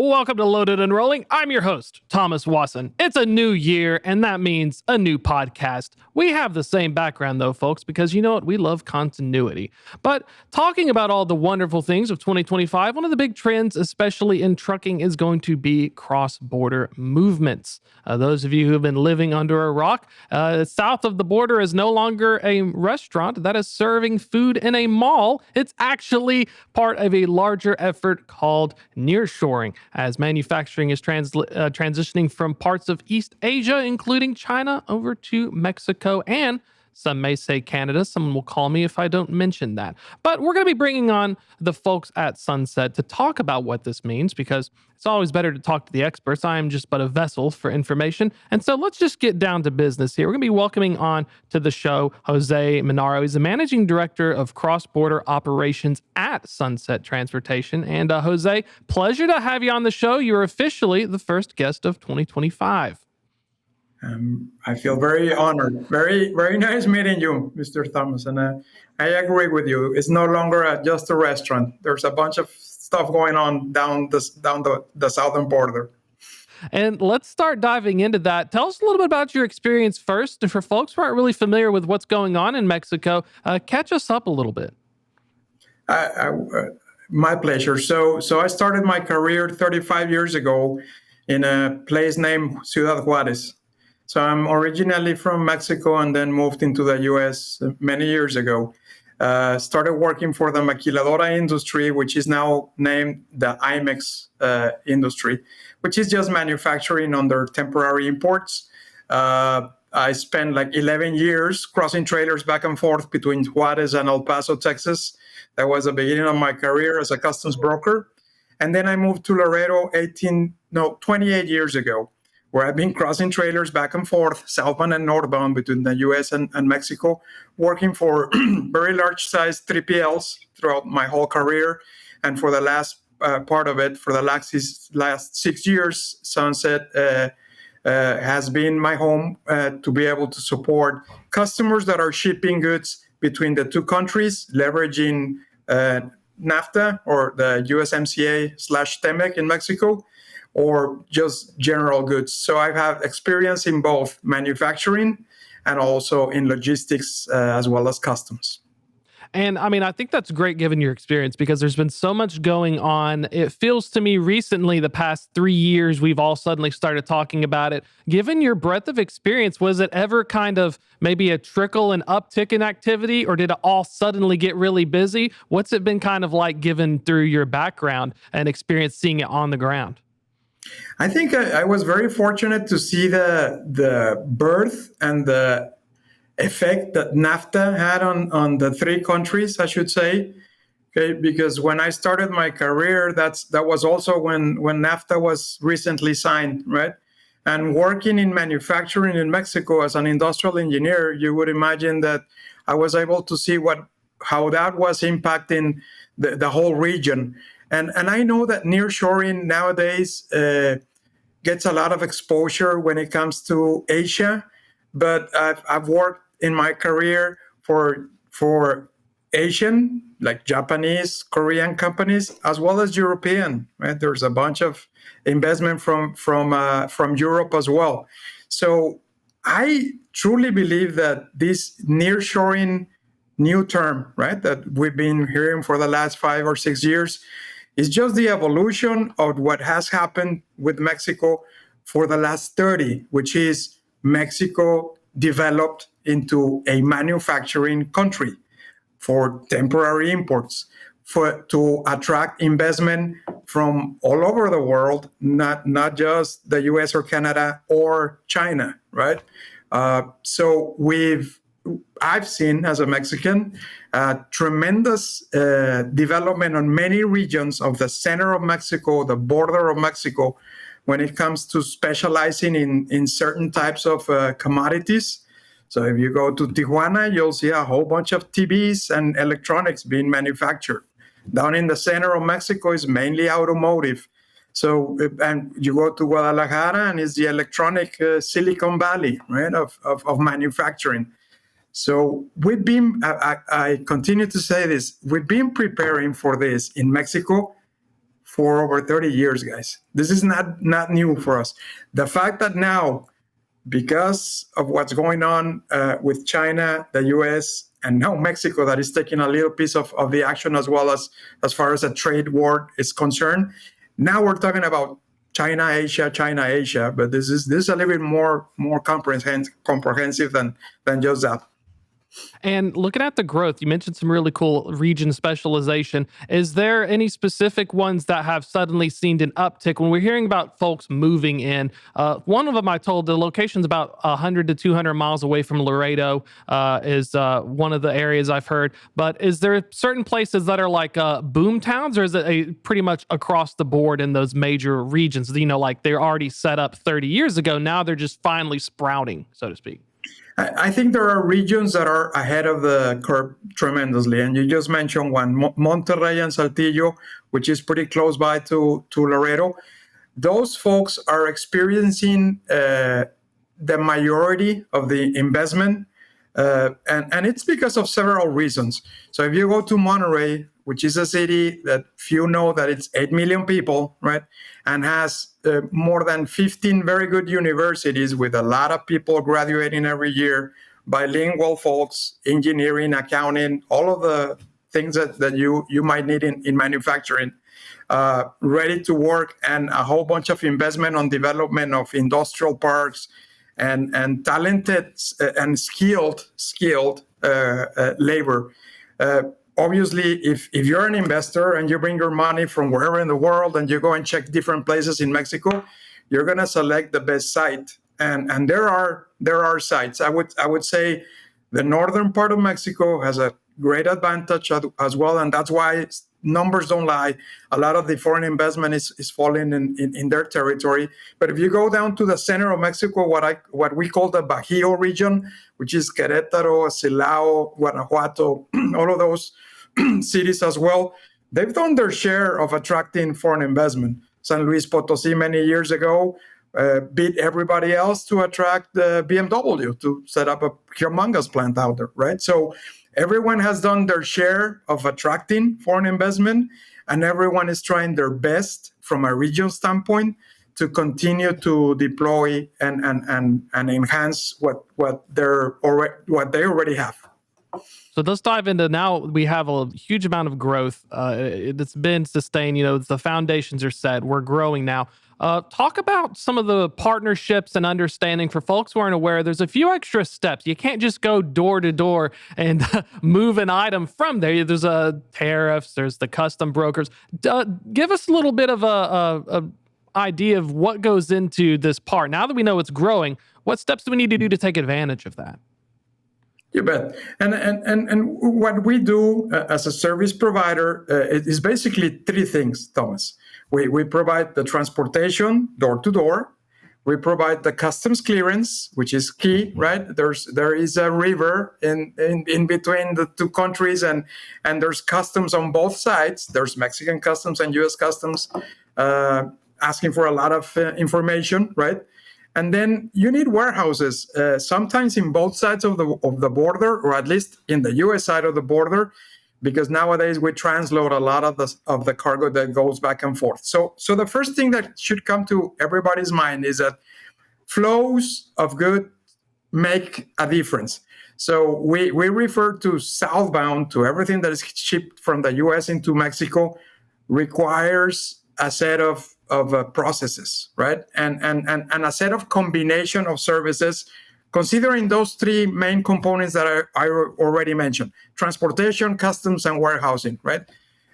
Welcome to Loaded and Rolling. I'm your host, Thomas Wasson. It's a new year, and that means a new podcast. We have the same background, though, folks, because you know what? We love continuity. But talking about all the wonderful things of 2025, one of the big trends, especially in trucking, is going to be cross-border movements. Those of you who have been living under a rock, south of the border is no longer a restaurant that is serving food in a mall. It's actually part of a larger effort called nearshoring, as manufacturing is transitioning from parts of East Asia, including China, over to Mexico and some may say Canada. Someone will call me if I don't mention that. But we're going to be bringing on the folks at Sunset to talk about what this means, because it's always better to talk to the experts. I am just but a vessel for information. And so let's just get down to business here. We're going to be welcoming on to the show Jose Minarro. He's the managing director of cross-border operations at Sunset Transportation. And Jose, pleasure to have you on the show. You're officially the first guest of 2025. I feel very honored. Very, very nice meeting you, Mr. Thomas. And I agree with you. It's no longer just a restaurant. There's a bunch of stuff going on down the southern border. And let's start diving into that. Tell us a little bit about your experience first. And for folks who aren't really familiar with what's going on in Mexico, catch us up a little bit. My pleasure. So I started my career 35 years ago in a place named Ciudad Juárez. So I'm originally from Mexico and then moved into the U.S. many years ago. Started working for the maquiladora industry, which is now named the IMEX industry, which is just manufacturing under temporary imports. I spent like 11 years crossing trailers back and forth between Juarez and El Paso, Texas. That was the beginning of my career as a customs broker. And then I moved to Laredo 28 years ago, where I've been crossing trailers back and forth, southbound and northbound between the U.S. and Mexico, working for very large-sized 3PLs throughout my whole career. And for the last part of it, for the last 6 years, Sunset has been my home to be able to support customers that are shipping goods between the two countries, leveraging NAFTA or the USMCA/TEMEC in Mexico, or just general goods. So I have experience in both manufacturing and also in logistics as well as customs. And I mean, I think that's great given your experience, because there's been so much going on. It feels to me recently, the past 3 years, we've all suddenly started talking about it. Given your breadth of experience, was it ever kind of maybe a trickle and uptick in activity, or did it all suddenly get really busy? What's it been kind of like given through your background and experience seeing it on the ground? I think I was very fortunate to see the birth and the effect that NAFTA had on the three countries, I should say. Okay, because when I started my career, that was also when NAFTA was recently signed, right? And working in manufacturing in Mexico as an industrial engineer, you would imagine that I was able to see how that was impacting the whole region. And I know that nearshoring nowadays gets a lot of exposure when it comes to Asia, but I've worked in my career for Asian, like Japanese, Korean companies, as well as European. Right? There's a bunch of investment from Europe as well. So I truly believe that this nearshoring new term, right, that we've been hearing for the last 5 or 6 years, is just the evolution of what has happened with Mexico for the last 30, which is Mexico developed into a manufacturing country for temporary imports, to attract investment from all over the world, not just the US or Canada or China, right? So I've seen, as a Mexican, tremendous development on many regions of the center of Mexico, the border of Mexico, when it comes to specializing in certain types of commodities. So if you go to Tijuana, you'll see a whole bunch of TVs and electronics being manufactured. Down in the center of Mexico is mainly automotive. So, and you go to Guadalajara, and it's the electronic Silicon Valley, right, of manufacturing. So I continue to say this, we've been preparing for this in Mexico for over 30 years, guys. This is not new for us. The fact that now, because of what's going on with China, the US, and now Mexico, that is taking a little piece of the action as well as far as a trade war is concerned. Now we're talking about China, Asia, but this is a little bit more comprehensive than just that. And looking at the growth, you mentioned some really cool region specialization. Is there any specific ones that have suddenly seen an uptick when we're hearing about folks moving in? One of them, I told, the location's about 100 to 200 miles away from Laredo, is one of the areas I've heard. But is there certain places that are like boom towns, or is it pretty much across the board in those major regions? You know, like they're already set up 30 years ago. Now they're just finally sprouting, so to speak. I think there are regions that are ahead of the curve tremendously. And you just mentioned one, Monterrey and Saltillo, which is pretty close by to Laredo. Those folks are experiencing the majority of the investment. And it's because of several reasons. So if you go to Monterrey, which is a city that few know that it's 8 million people, right? And has more than 15 very good universities with a lot of people graduating every year, bilingual folks, engineering, accounting, all of the things that you might need in manufacturing, ready to work, and a whole bunch of investment on development of industrial parks and talented and skilled labor. Obviously, if you're an investor and you bring your money from wherever in the world and you go and check different places in Mexico, you're going to select the best site. And there are sites. I would say the northern part of Mexico has a great advantage as well, and that's why numbers don't lie. A lot of the foreign investment is falling in their territory. But if you go down to the center of Mexico, what we call the Bajío region, which is Querétaro, Silao, Guanajuato, all of those cities as well, they've done their share of attracting foreign investment. San Luis Potosí many years ago beat everybody else to attract the BMW to set up a humongous plant out there, right? So everyone has done their share of attracting foreign investment, and everyone is trying their best from a regional standpoint to continue to deploy and enhance what they already have. So let's dive into, now we have a huge amount of growth. It's been sustained. You know, the foundations are set. We're growing now. Talk about some of the partnerships and understanding for folks who aren't aware. There's a few extra steps. You can't just go door to door and move an item from there. There's tariffs. There's the custom brokers. Give us a little bit of a idea of what goes into this part. Now that we know it's growing, what steps do we need to do to take advantage of that? You bet. And what we do as a service provider is basically three things, Thomas. We provide the transportation door to door. We provide the customs clearance, which is key, right? There is a river in between the two countries, and there's customs on both sides. There's Mexican customs and U.S. customs asking for a lot of information, right? And then you need warehouses, sometimes in both sides of the border, or at least in the U.S. side of the border, because nowadays we transload a lot of the cargo that goes back and forth. So the first thing that should come to everybody's mind is that flows of goods make a difference. So we refer to southbound, to everything that is shipped from the U.S. into Mexico requires a set of processes, right? And a set of combination of services, considering those three main components that I already mentioned: transportation, customs, and warehousing, right?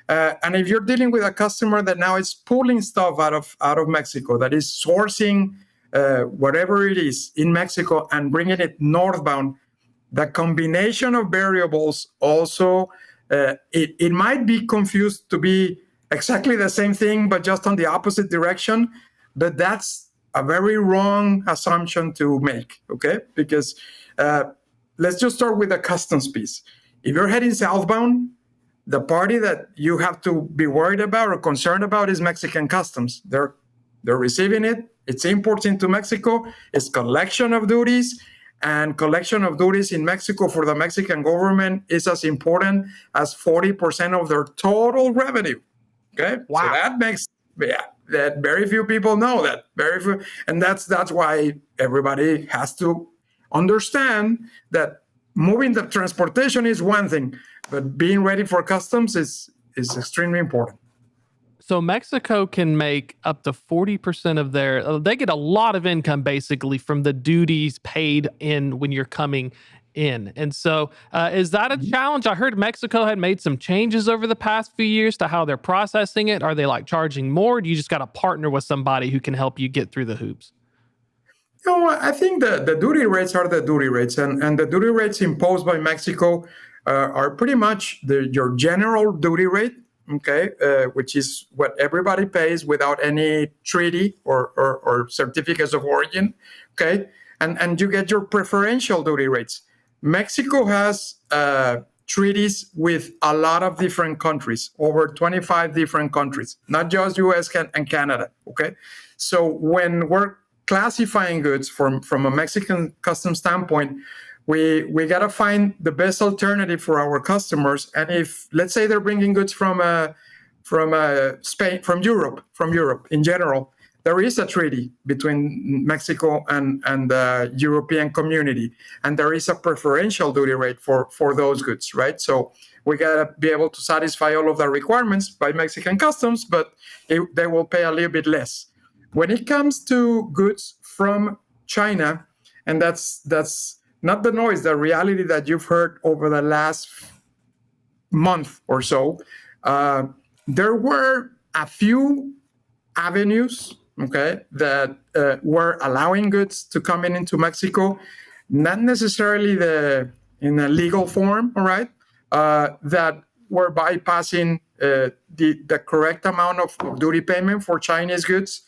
And if you're dealing with a customer that now is pulling stuff out of Mexico, that is sourcing whatever it is in Mexico and bringing it northbound, the combination of variables also, it might be confused to be exactly the same thing, but just on the opposite direction. But that's a very wrong assumption to make, okay? Because let's just start with the customs piece. If you're heading southbound, the party that you have to be worried about or concerned about is Mexican customs. They're receiving it. It's imports into Mexico. It's collection of duties. And collection of duties in Mexico for the Mexican government is as important as 40% of their total revenue. Okay, so Wow. that makes that very few people know that very few, and that's why everybody has to understand that moving the transportation is one thing, but being ready for customs is extremely important. So Mexico can make up to 40% of they get a lot of income basically from the duties paid in when you're coming in. And so is that a challenge? I heard Mexico had made some changes over the past few years to how they're processing it. Are they like charging more? Do you just got to partner with somebody who can help you get through the hoops? No, I think the duty rates are the duty rates, and the duty rates imposed by Mexico are pretty much your general duty rate, okay, which is what everybody pays without any treaty or certificates of origin, okay, and you get your preferential duty rates. Mexico has treaties with a lot of different countries, over 25 different countries, not just US and Canada, okay? So when we're classifying goods from a Mexican customs standpoint, we got to find the best alternative for our customers. And if, let's say, they're bringing goods from Spain, from Europe in general, there is a treaty between Mexico and the European community, and there is a preferential duty rate for those goods, right? So we got to be able to satisfy all of the requirements by Mexican customs, but they will pay a little bit less. When it comes to goods from China, and that's not the noise, the reality that you've heard over the last month or so, there were a few avenues, okay, that were allowing goods to come into Mexico, not necessarily in a legal form, all right, that were bypassing the correct amount of duty payment for Chinese goods.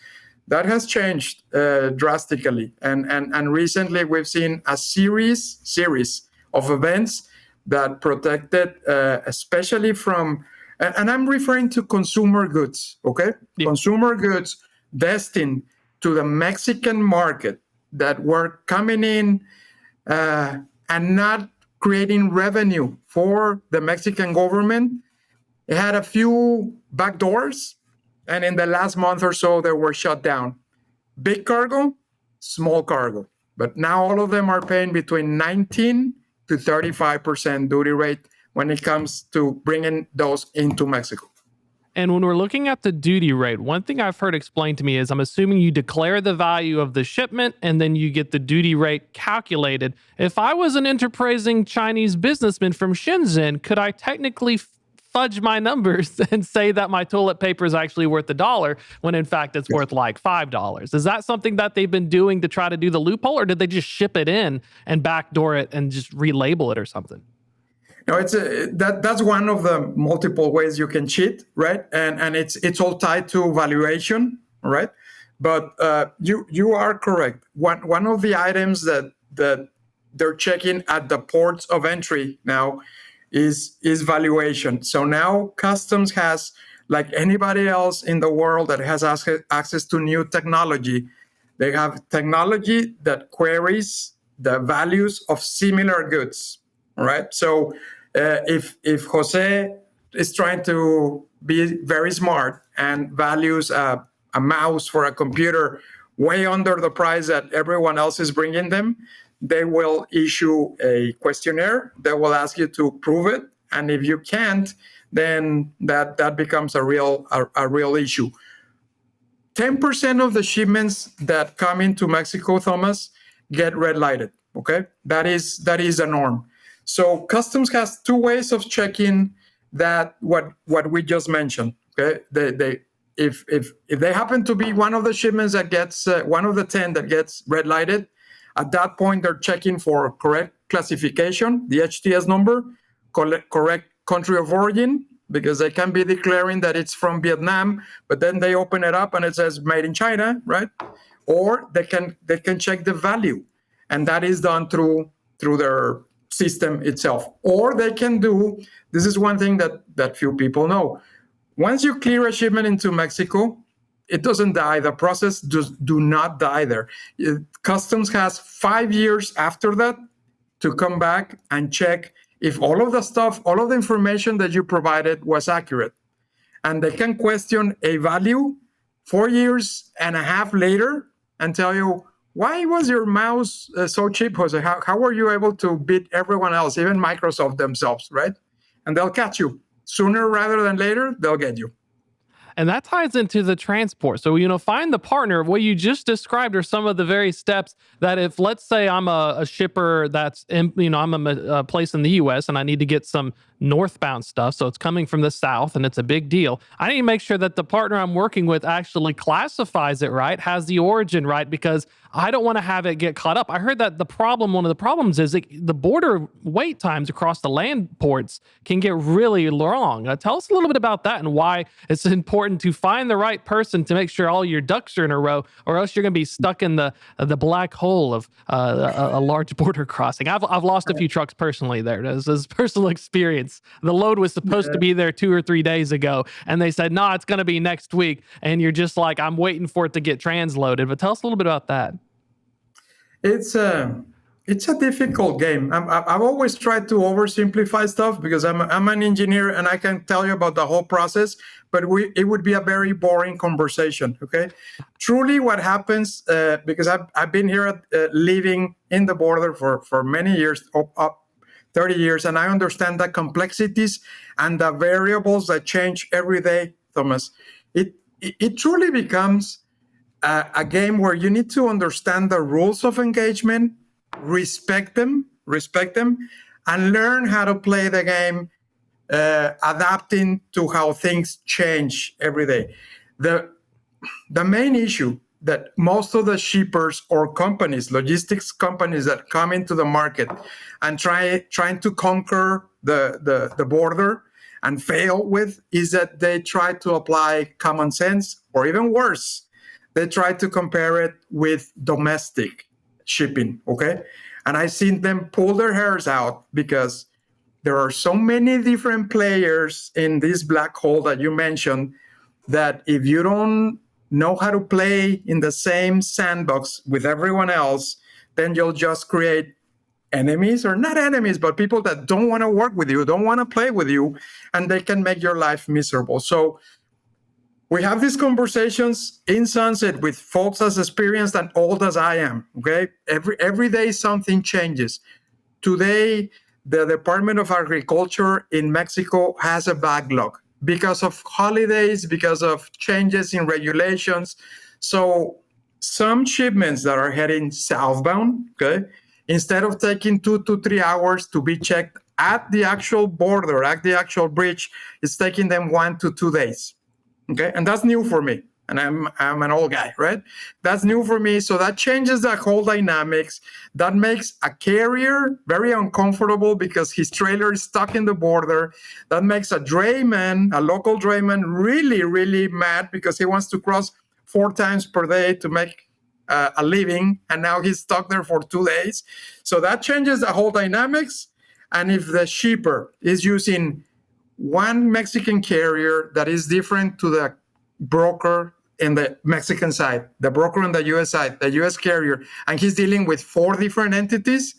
That has changed drastically, and recently we've seen a series of events that protected, especially from, and I'm referring to consumer goods, okay, consumer goods destined to the Mexican market that were coming in and not creating revenue for the Mexican government. It had a few back doors. And in the last month or so, they were shut down. Big cargo, small cargo. But now all of them are paying between 19 to 35% duty rate when it comes to bringing those into Mexico. And when we're looking at the duty rate, one thing I've heard explained to me is I'm assuming you declare the value of the shipment and then you get the duty rate calculated. If I was an enterprising Chinese businessman from Shenzhen, could I technically fudge my numbers and say that my toilet paper is actually worth $1 when in fact it's worth like $5? Is that something that they've been doing to try to do the loophole, or did they just ship it in and backdoor it and just relabel it or something? No, that's one of the multiple ways you can cheat, right? And it's all tied to valuation, right? But you are correct. One of the items that they're checking at the ports of entry now is valuation. So now customs has, like anybody else in the world that has access to new technology, they have technology that queries the values of similar goods, right? So if Jose is trying to be very smart and values a mouse for a computer way under the price that everyone else is bringing them, they will issue a questionnaire that will ask you to prove it. And if you can't, then that becomes a real issue. 10% of the shipments that come into Mexico, Thomas, get red lighted. Okay, that is the norm. So customs has two ways of checking that what we just mentioned. Okay, if they happen to be one of the shipments that gets one of the 10 that gets red lighted, at that point they're checking for correct classification, the HTS number, correct country of origin, because they can be declaring that it's from Vietnam, but then they open it up and it says made in China, right? Or they can check the value, and that is done through their system itself. Or they can do, this is one thing that few people know. Once you clear a shipment into Mexico, it doesn't die. The process do not die there. Customs has 5 years after that to come back and check if all of the information that you provided was accurate. and they can question a value 4 years and a half later and tell you, why was your mouse so cheap, Jose? How were you able to beat everyone else, even Microsoft themselves, right? And they'll catch you. Sooner rather than later, they'll get you. And that ties into the transport. So, find the partner. What you just described are some of the very steps that if, let's say, I'm a shipper that's, I'm a place in the US and I need to get some northbound stuff. So it's coming from the south and it's a big deal. I need to make sure that the partner I'm working with actually classifies it right, has the origin right, because I don't want to have it get caught up. I heard that one of the problems is the border wait times across the land ports can get really long. Tell us a little bit about that and why it's important to find the right person to make sure all your ducks are in a row, or else you're going to be stuck in the black hole of a large border crossing. I've lost a few trucks personally there. This is personal experience. The load was supposed to be there 2 or 3 days ago, and they said, no, it's going to be next week. And you're just like, I'm waiting for it to get transloaded. But tell us a little bit about that. It's a difficult game. I've always tried to oversimplify stuff because I'm an engineer and I can tell you about the whole process, but it would be a very boring conversation. Okay, truly, what happens because I've been here living in the border for many years, up 30 years, and I understand the complexities and the variables that change every day, Thomas. It truly becomes a game where you need to understand the rules of engagement, respect them, and learn how to play the game, adapting to how things change every day. The main issue that most of the shippers or companies, logistics companies that come into the market and trying to conquer the border and fail with is that they try to apply common sense, or even worse, they try to compare it with domestic shipping, okay? And I've seen them pull their hairs out because there are so many different players in this black hole that you mentioned that if you don't know how to play in the same sandbox with everyone else, then you'll just create enemies, or not enemies, but people that don't want to work with you, don't want to play with you, and they can make your life miserable. So we have these conversations in Sunset with folks as experienced and old as I am, okay? Every day something changes. Today, the Department of Agriculture in Mexico has a backlog because of holidays, because of changes in regulations. So some shipments that are heading southbound, okay, instead of taking 2 to 3 hours to be checked at the actual border, at the actual bridge, it's taking them 1 to 2 days. Okay, and that's new for me. And I'm an old guy, right? That's new for me. So that changes the whole dynamics. That makes a carrier very uncomfortable because his trailer is stuck in the border. That makes a drayman, a local drayman, really, really mad because he wants to cross 4 times per day to make a living. And now he's stuck there for 2 days. So that changes the whole dynamics. And if the shipper is using one Mexican carrier that is different to the broker in the Mexican side, the broker on the US side, the US carrier, and he's dealing with 4 different entities,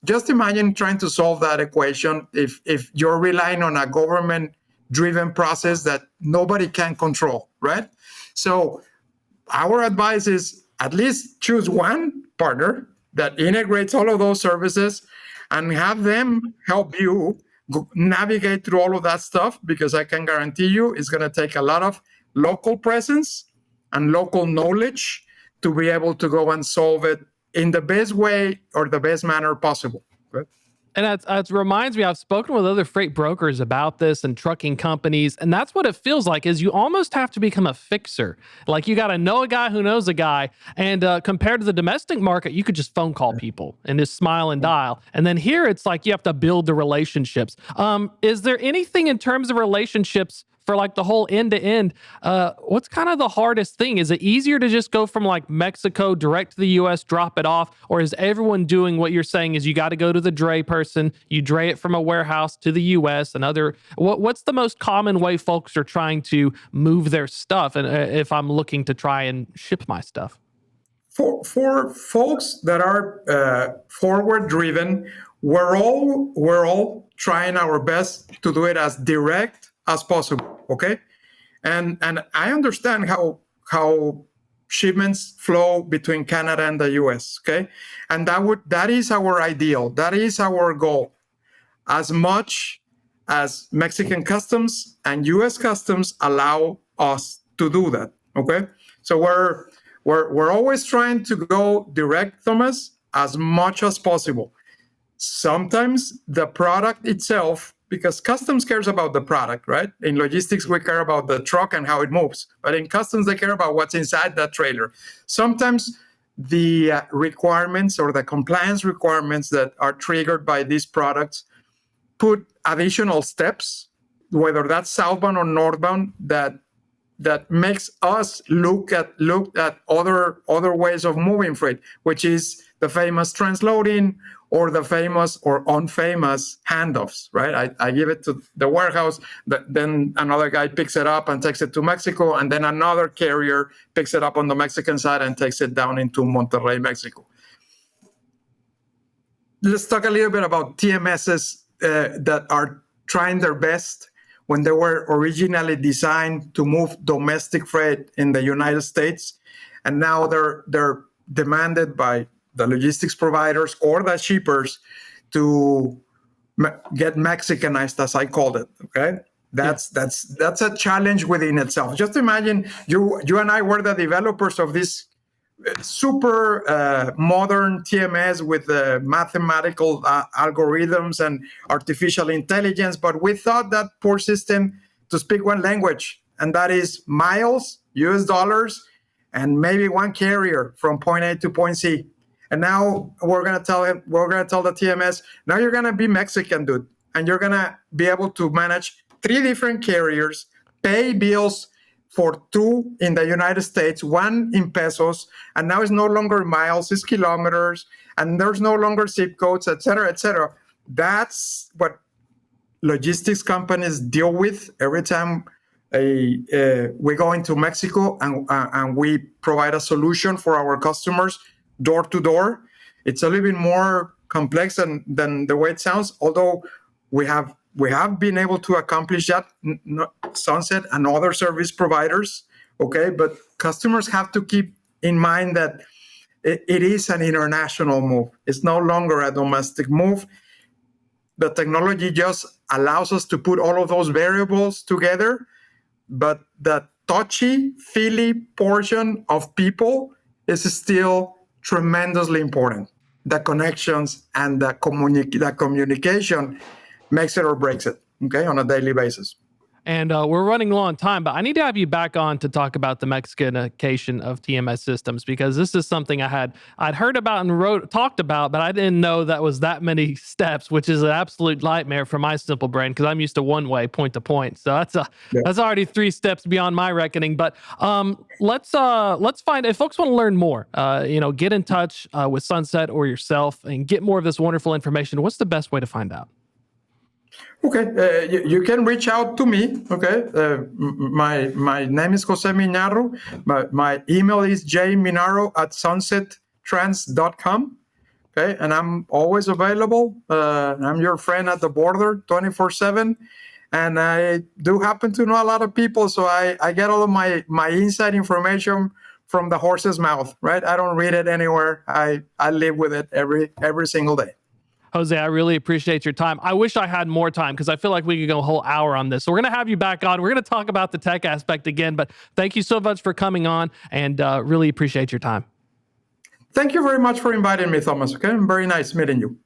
just imagine trying to solve that equation if you're relying on a government-driven process that nobody can control, right? So our advice is at least choose one partner that integrates all of those services and have them help you navigate through all of that stuff, because I can guarantee you it's going to take a lot of local presence and local knowledge to be able to go and solve it in the best way or the best manner possible. Okay? And that reminds me, I've spoken with other freight brokers about this and trucking companies, and that's what it feels like, is you almost have to become a fixer. Like you got to know a guy who knows a guy, and compared to the domestic market, you could just phone call people and just smile and dial. And then here, it's like you have to build the relationships. Is there anything in terms of relationships for like the whole end to end? What's kind of the hardest thing? Is it easier to just go from like Mexico direct to the US, drop it off? Or is everyone doing what you're saying is you got to go to the dray person, you dray it from a warehouse to the US and other, what's the most common way folks are trying to move their stuff? And if I'm looking to try and ship my stuff? For folks that are forward driven, we're all trying our best to do it as direct as possible, okay? and I understand how shipments flow between Canada and the US, okay? And that is our ideal. That is our goal. As much as Mexican customs and US customs allow us to do that, okay? So we're always trying to go direct, Thomas, as much as possible. Sometimes the product itself, because customs cares about the product, right? In logistics, we care about the truck and how it moves. But in customs, they care about what's inside that trailer. Sometimes the requirements or the compliance requirements that are triggered by these products put additional steps, whether that's southbound or northbound, that makes us look at other ways of moving freight, which is the famous transloading or the famous or unfamous handoffs, right? I give it to the warehouse, then another guy picks it up and takes it to Mexico, and then another carrier picks it up on the Mexican side and takes it down into Monterrey, Mexico. Let's talk a little bit about TMSs that are trying their best when they were originally designed to move domestic freight in the United States, and now they're demanded by the logistics providers or the shippers to get Mexicanized, as I called it. Okay, that's a challenge within itself. Just imagine you and I were the developers of this super modern TMS with mathematical algorithms and artificial intelligence, but we thought that poor system to speak one language, and that is miles, US dollars, and maybe one carrier from point A to point C. And now we're gonna tell the TMS, now you're gonna be Mexican, dude, and you're gonna be able to manage 3 different carriers, pay bills for 2 in the United States, 1 in pesos, and now it's no longer miles, it's kilometers, and there's no longer zip codes, et cetera, et cetera. That's what logistics companies deal with every time we go into Mexico and we provide a solution for our customers door to door. It's a little bit more complex than the way it sounds, although we have been able to accomplish that, Sunset and other service providers, okay? But customers have to keep in mind that it is an international move. It's no longer a domestic move. The technology just allows us to put all of those variables together, but the touchy-feely portion of people is still tremendously important. The connections and the communication makes it or breaks it, okay, on a daily basis. And we're running low on time, but I need to have you back on to talk about the Mexicanification of TMS systems, because this is something I'd heard about and talked about, but I didn't know that was that many steps, which is an absolute nightmare for my simple brain, because I'm used to one way, point to point. So that's already 3 steps beyond my reckoning. But let's find, if folks want to learn more, get in touch with Sunset or yourself and get more of this wonderful information. What's the best way to find out? Okay, you can reach out to me. Okay, my name is Jose Minarro. My email is jminarro@sunsettrans.com. Okay, and I'm always available. I'm your friend at the border 24/7, and I do happen to know a lot of people, so I get all of my inside information from the horse's mouth. Right, I don't read it anywhere. I live with it every single day. Jose, I really appreciate your time. I wish I had more time, because I feel like we could go a whole hour on this. So we're going to have you back on. We're going to talk about the tech aspect again, but thank you so much for coming on, and really appreciate your time. Thank you very much for inviting me, Thomas. Okay, very nice meeting you.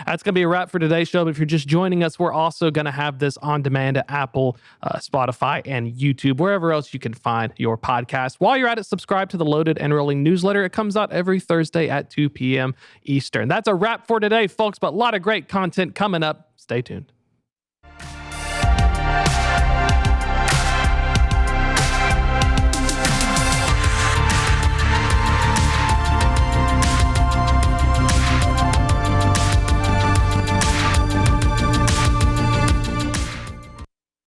That's going to be a wrap for today's show. But if you're just joining us, we're also going to have this on demand at Apple, Spotify, and YouTube, wherever else you can find your podcast. While you're at it, subscribe to the Loaded and Rolling newsletter. It comes out every Thursday at 2 p.m. Eastern. That's a wrap for today, folks, but a lot of great content coming up. Stay tuned.